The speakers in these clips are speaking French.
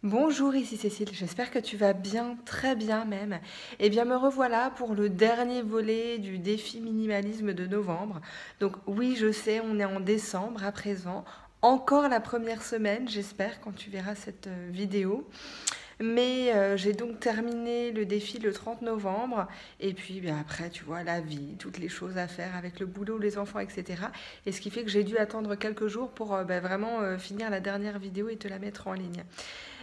Bonjour, ici Cécile, j'espère que tu vas bien, très bien même. Eh bien, me revoilà pour le dernier volet du défi minimalisme de novembre. Donc oui, je sais, on est en décembre à présent, encore la première semaine, j'espère, quand tu verras cette vidéo. Mais j'ai donc terminé le défi le 30 novembre. Et puis bien, après, tu vois, la vie, toutes les choses à faire avec le boulot, les enfants, etc. Et ce qui fait que j'ai dû attendre quelques jours pour vraiment finir la dernière vidéo et te la mettre en ligne.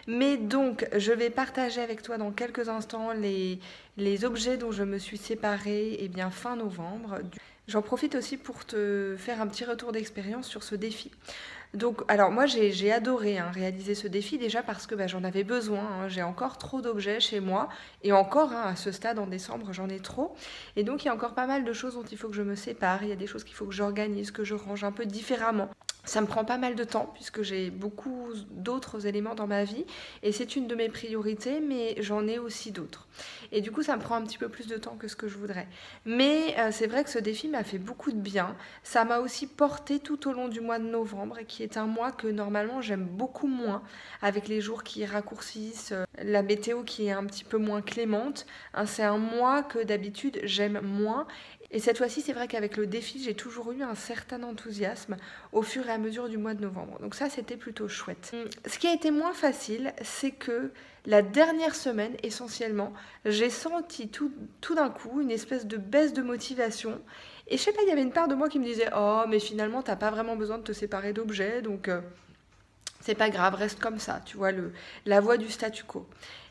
Mais donc, je vais partager avec toi dans quelques instants les objets dont je me suis séparée bien, fin novembre. J'en profite aussi pour te faire un petit retour d'expérience sur ce défi. Donc, alors moi j'ai adoré réaliser ce défi déjà parce que j'en avais besoin. J'ai encore trop d'objets chez moi et encore à ce stade en décembre j'en ai trop. Et donc il y a encore pas mal de choses dont il faut que je me sépare. Il y a des choses qu'il faut que j'organise, que je range un peu différemment. Ça me prend pas mal de temps puisque j'ai beaucoup d'autres éléments dans ma vie et c'est une de mes priorités, mais j'en ai aussi d'autres. Et du coup, ça me prend un petit peu plus de temps que ce que je voudrais. Mais c'est vrai que ce défi m'a fait beaucoup de bien. Ça m'a aussi porté tout au long du mois de novembre, qui est un mois que normalement j'aime beaucoup moins, avec les jours qui raccourcissent, la météo qui est un petit peu moins clémente. C'est un mois que d'habitude j'aime moins. Et cette fois-ci, c'est vrai qu'avec le défi, j'ai toujours eu un certain enthousiasme au fur et à mesure du mois de novembre. Donc ça, c'était plutôt chouette. Ce qui a été moins facile, c'est que la dernière semaine, essentiellement, j'ai senti tout d'un coup une espèce de baisse de motivation. Et je sais pas, il y avait une part de moi qui me disait oh, mais finalement, t'as pas vraiment besoin de te séparer d'objets, donc c'est pas grave, reste comme ça, tu vois, la voie du statu quo.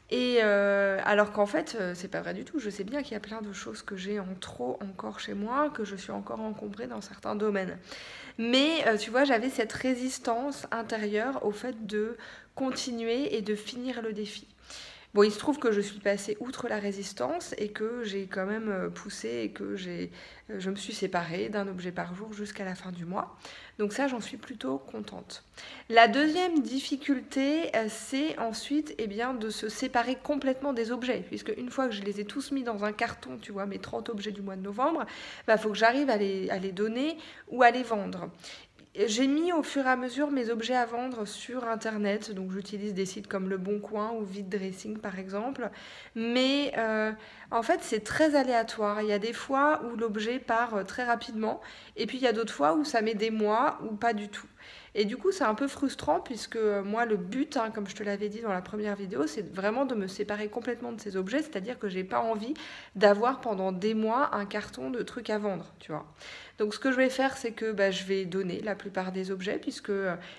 Et alors qu'en fait, c'est pas vrai du tout. Je sais bien qu'il y a plein de choses que j'ai en trop encore chez moi, que je suis encore encombrée dans certains domaines. Mais tu vois, j'avais cette résistance intérieure au fait de continuer et de finir le défi. Bon, il se trouve que je suis passée outre la résistance et que j'ai quand même poussé et que je me suis séparée d'un objet par jour jusqu'à la fin du mois. Donc ça, j'en suis plutôt contente. La deuxième difficulté, c'est ensuite bien, de se séparer complètement des objets, puisque une fois que je les ai tous mis dans un carton, tu vois, mes 30 objets du mois de novembre, faut que j'arrive à les donner ou à les vendre. J'ai mis au fur et à mesure mes objets à vendre sur internet, donc j'utilise des sites comme Le Bon Coin ou Vide Dressing par exemple, mais en fait c'est très aléatoire. Il y a des fois où l'objet part très rapidement, et puis il y a d'autres fois où ça met des mois ou pas du tout. Et du coup c'est un peu frustrant puisque moi le but, comme je te l'avais dit dans la première vidéo, c'est vraiment de me séparer complètement de ces objets, c'est-à-dire que j'ai pas envie d'avoir pendant des mois un carton de trucs à vendre, tu vois. Donc ce que je vais faire, c'est que je vais donner la plupart des objets, puisque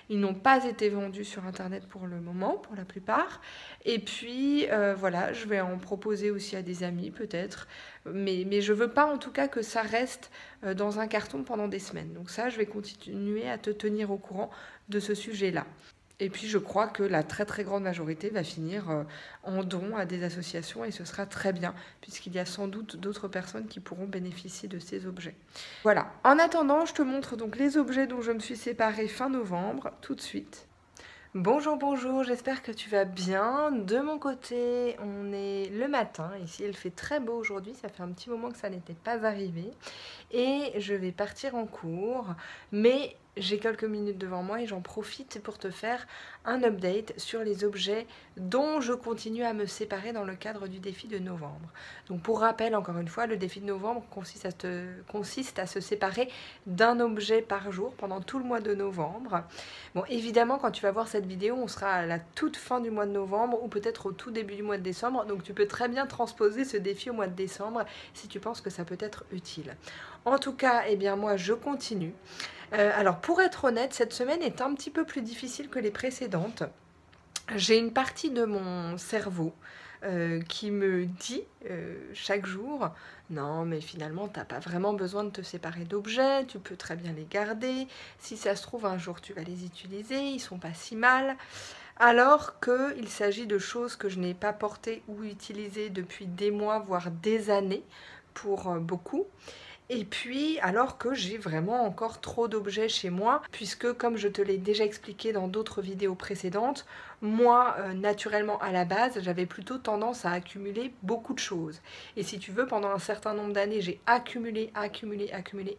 ils n'ont pas été vendus sur Internet pour le moment, pour la plupart. Et puis voilà, je vais en proposer aussi à des amis peut-être. Mais je veux pas en tout cas que ça reste dans un carton pendant des semaines. Donc ça, je vais continuer à te tenir au courant de ce sujet-là. Et puis je crois que la très très grande majorité va finir en don à des associations et ce sera très bien puisqu'il y a sans doute d'autres personnes qui pourront bénéficier de ces objets. Voilà, en attendant je te montre donc les objets dont je me suis séparée fin novembre tout de suite. Bonjour, bonjour, j'espère que tu vas bien. De mon côté, on est le matin, ici il fait très beau aujourd'hui, ça fait un petit moment que ça n'était pas arrivé. Et je vais partir en cours, mais j'ai quelques minutes devant moi et j'en profite pour te faire un update sur les objets dont je continue à me séparer dans le cadre du défi de novembre. Donc pour rappel, encore une fois, le défi de novembre consiste à se séparer d'un objet par jour pendant tout le mois de novembre. Bon, évidemment, quand tu vas voir cette vidéo, on sera à la toute fin du mois de novembre ou peut-être au tout début du mois de décembre, donc tu peux très bien transposer ce défi au mois de décembre si tu penses que ça peut être utile. En tout cas, moi je continue. Alors pour être honnête, cette semaine est un petit peu plus difficile que les précédentes. J'ai une partie de mon cerveau qui me dit chaque jour non mais finalement t'as pas vraiment besoin de te séparer d'objets, tu peux très bien les garder, si ça se trouve un jour tu vas les utiliser, ils sont pas si mal. Alors qu'il s'agit de choses que je n'ai pas portées ou utilisées depuis des mois, voire des années pour beaucoup. Et puis, alors que j'ai vraiment encore trop d'objets chez moi, puisque comme je te l'ai déjà expliqué dans d'autres vidéos précédentes, moi, naturellement à la base, j'avais plutôt tendance à accumuler beaucoup de choses. Et si tu veux, pendant un certain nombre d'années, j'ai accumulé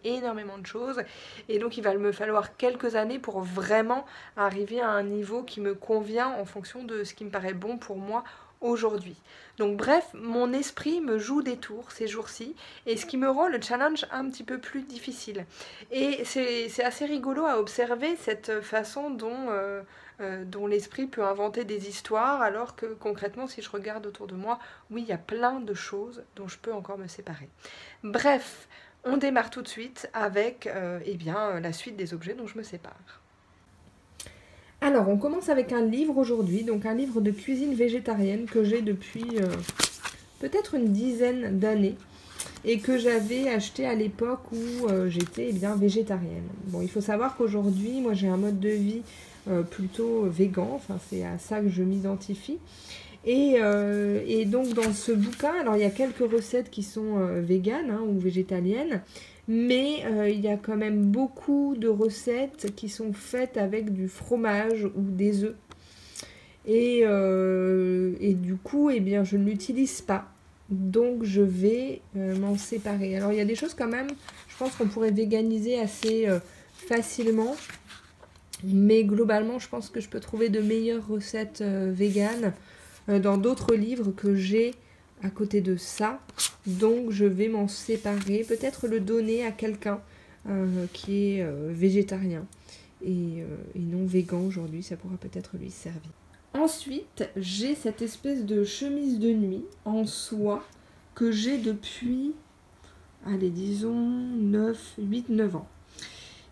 énormément de choses. Et donc, il va me falloir quelques années pour vraiment arriver à un niveau qui me convient en fonction de ce qui me paraît bon pour moi aujourd'hui. Donc bref, mon esprit me joue des tours ces jours-ci, et ce qui me rend le challenge un petit peu plus difficile. Et c'est assez rigolo à observer cette façon dont l'esprit peut inventer des histoires, alors que concrètement, si je regarde autour de moi, oui, il y a plein de choses dont je peux encore me séparer. Bref, on démarre tout de suite avec eh bien, la suite des objets dont je me sépare. Alors, on commence avec un livre aujourd'hui, donc un livre de cuisine végétarienne que j'ai depuis peut-être une dizaine d'années et que j'avais acheté à l'époque où j'étais végétarienne. Bon, il faut savoir qu'aujourd'hui, moi j'ai un mode de vie plutôt végan, enfin c'est à ça que je m'identifie. Et donc dans ce bouquin, alors il y a quelques recettes qui sont véganes ou végétaliennes, mais il y a quand même beaucoup de recettes qui sont faites avec du fromage ou des œufs. Et du coup, eh bien, je ne l'utilise pas. Donc je vais m'en séparer. Alors il y a des choses quand même, je pense qu'on pourrait véganiser assez facilement. Mais globalement, je pense que je peux trouver de meilleures recettes véganes dans d'autres livres que j'ai à côté de ça. Donc je vais m'en séparer, peut-être le donner à quelqu'un qui est végétarien et non végan aujourd'hui, ça pourra peut-être lui servir. Ensuite, j'ai cette espèce de chemise de nuit en soie que j'ai depuis, allez disons, 8-9 ans.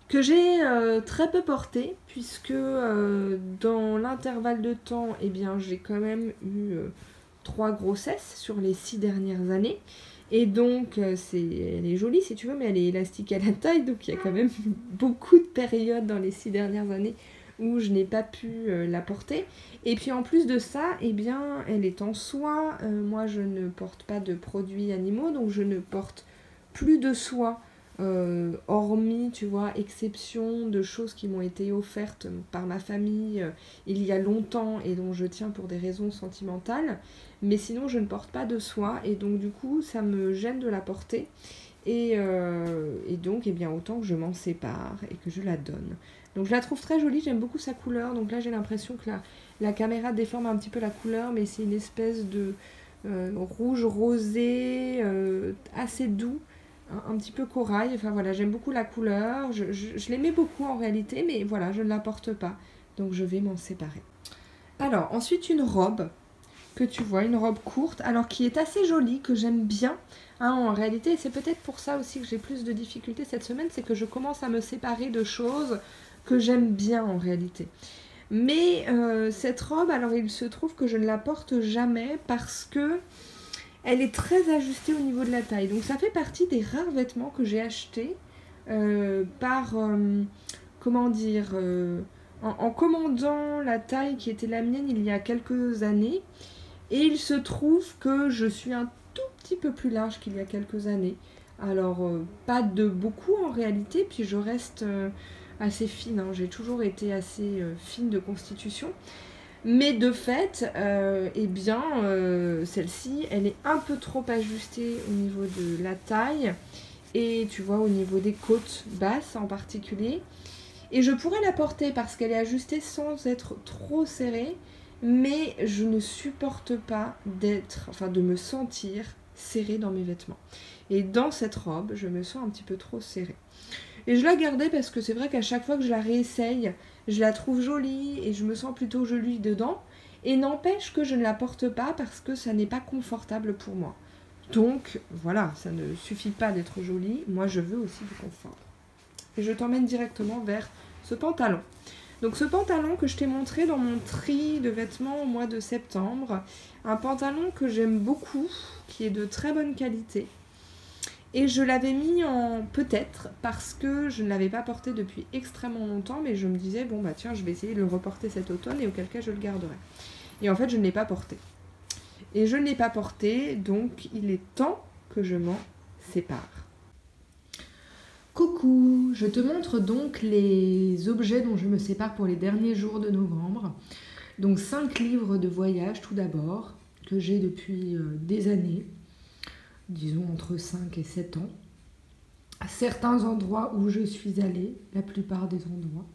Que j'ai très peu porté, puisque dans l'intervalle de temps, eh bien, j'ai quand même eu 3 grossesses sur les 6 dernières années. Et donc, elle est jolie si tu veux, mais elle est élastique à la taille, donc il y a quand même beaucoup de périodes dans les 6 dernières années où je n'ai pas pu la porter. Et puis en plus de ça, eh bien, elle est en soie. Moi, je ne porte pas de produits animaux, donc je ne porte plus de soie. Hormis, tu vois, exception de choses qui m'ont été offertes par ma famille il y a longtemps et dont je tiens pour des raisons sentimentales. Mais sinon, je ne porte pas de soie et donc du coup, ça me gêne de la porter. Et donc, eh bien, autant que je m'en sépare et que je la donne. Donc, je la trouve très jolie, j'aime beaucoup sa couleur. Donc là, j'ai l'impression que la caméra déforme un petit peu la couleur, mais c'est une espèce de rouge rosé assez doux. Un petit peu corail, enfin voilà, j'aime beaucoup la couleur, je l'aimais beaucoup en réalité, mais voilà, je ne la porte pas, donc je vais m'en séparer. Alors, ensuite une robe, que tu vois, une robe courte, alors qui est assez jolie, que j'aime bien, en réalité, et c'est peut-être pour ça aussi que j'ai plus de difficultés cette semaine, c'est que je commence à me séparer de choses que j'aime bien en réalité. Mais cette robe, alors il se trouve que je ne la porte jamais parce que elle est très ajustée au niveau de la taille. Donc ça fait partie des rares vêtements que j'ai achetés comment dire, en commandant la taille qui était la mienne il y a quelques années. Et il se trouve que je suis un tout petit peu plus large qu'il y a quelques années. Alors, pas de beaucoup en réalité, puis je reste assez fine. J'ai toujours été assez fine de constitution. Mais de fait, eh bien, celle-ci, elle est un peu trop ajustée au niveau de la taille et tu vois au niveau des côtes basses en particulier. Et je pourrais la porter parce qu'elle est ajustée sans être trop serrée, mais je ne supporte pas de me sentir serrée dans mes vêtements. Et dans cette robe, je me sens un petit peu trop serrée. Et je la gardais parce que c'est vrai qu'à chaque fois que je la réessaye, je la trouve jolie et je me sens plutôt jolie dedans. Et n'empêche que je ne la porte pas parce que ça n'est pas confortable pour moi. Donc voilà, ça ne suffit pas d'être jolie, moi je veux aussi du confort. Et je t'emmène directement vers ce pantalon. Donc ce pantalon que je t'ai montré dans mon tri de vêtements au mois de septembre. Un pantalon que j'aime beaucoup, qui est de très bonne qualité. Et je l'avais mis en peut-être parce que je ne l'avais pas porté depuis extrêmement longtemps, mais je me disais, bon bah tiens, je vais essayer de le reporter cet automne et auquel cas je le garderai. Et en fait, je ne l'ai pas porté. Et je ne l'ai pas porté, donc il est temps que je m'en sépare. Coucou, je te montre donc les objets dont je me sépare pour les derniers jours de novembre. Donc 5 livres de voyage tout d'abord, que j'ai depuis des années, disons entre 5 et 7 ans. À certains endroits où je suis allée, la plupart des endroits.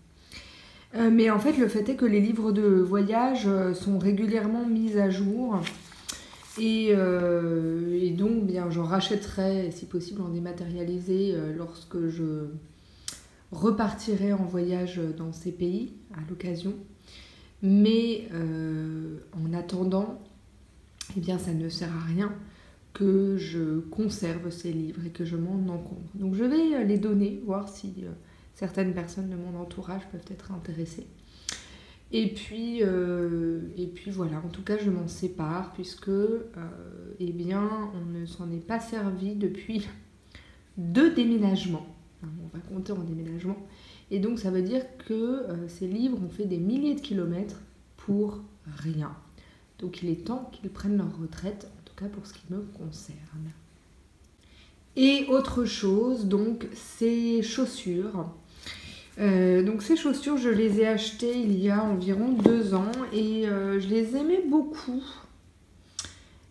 Mais en fait, le fait est que les livres de voyage sont régulièrement mis à jour. Et donc, bien, j'en rachèterai, si possible, en dématérialisé lorsque je repartirai en voyage dans ces pays à l'occasion. Mais en attendant, eh bien, ça ne sert à rien que je conserve ces livres et que je m'en encombre. Donc, je vais les donner, voir si certaines personnes de mon entourage peuvent être intéressées. Et puis voilà, en tout cas je m'en sépare puisque eh bien, on ne s'en est pas servi depuis 2 déménagements. On va compter en déménagement. Et donc ça veut dire que ces livres ont fait des milliers de kilomètres pour rien. Donc il est temps qu'ils prennent leur retraite, en tout cas pour ce qui me concerne. Et autre chose, donc ces chaussures. Donc ces chaussures, je les ai achetées il y a environ 2 ans et je les aimais beaucoup,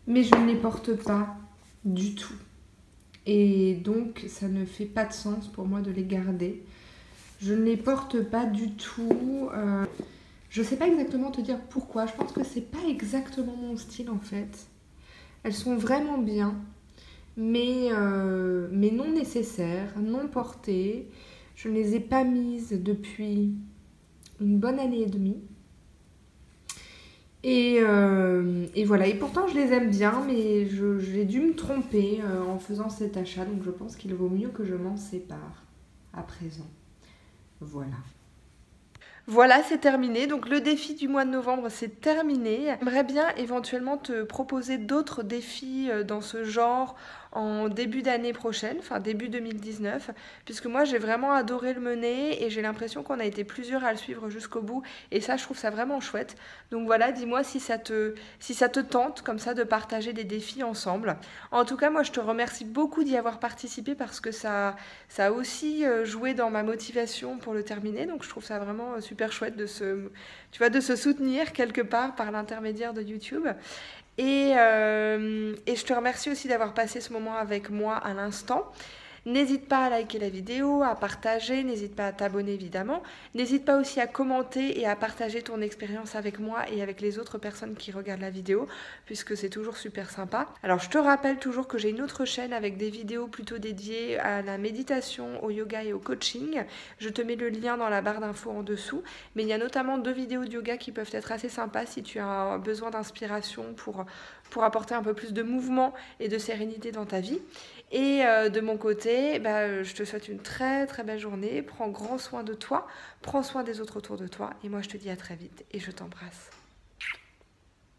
mais je ne les porte pas du tout. Et donc ça ne fait pas de sens pour moi de les garder. Je ne les porte pas du tout. Je ne sais pas exactement te dire pourquoi. Je pense que c'est pas exactement mon style en fait. Elles sont vraiment bien, mais non nécessaires, non portées. Je ne les ai pas mises depuis une bonne année et demie. Et voilà. Et pourtant, je les aime bien, mais j'ai dû me tromper en faisant cet achat. Donc, je pense qu'il vaut mieux que je m'en sépare à présent. Voilà. Voilà, c'est terminé. Donc le défi du mois de novembre, c'est terminé. J'aimerais bien éventuellement te proposer d'autres défis dans ce genre en début d'année prochaine, enfin début 2019, puisque moi j'ai vraiment adoré le mener et j'ai l'impression qu'on a été plusieurs à le suivre jusqu'au bout et ça je trouve ça vraiment chouette. Donc voilà, dis-moi si ça te tente comme ça de partager des défis ensemble. En tout cas, moi je te remercie beaucoup d'y avoir participé parce que ça a aussi joué dans ma motivation pour le terminer, donc je trouve ça vraiment super chouette de se soutenir quelque part par l'intermédiaire de YouTube. Et je te remercie aussi d'avoir passé ce moment avec moi à l'instant. N'hésite pas à liker la vidéo, à partager, n'hésite pas à t'abonner évidemment. N'hésite pas aussi à commenter et à partager ton expérience avec moi et avec les autres personnes qui regardent la vidéo, puisque c'est toujours super sympa. Alors je te rappelle toujours que j'ai une autre chaîne avec des vidéos plutôt dédiées à la méditation, au yoga et au coaching. Je te mets le lien dans la barre d'infos en dessous. Mais il y a notamment 2 vidéos de yoga qui peuvent être assez sympas si tu as besoin d'inspiration pour apporter un peu plus de mouvement et de sérénité dans ta vie. Et de mon côté, je te souhaite une très très belle journée. Prends grand soin de toi, prends soin des autres autour de toi. Et moi, je te dis à très vite et je t'embrasse.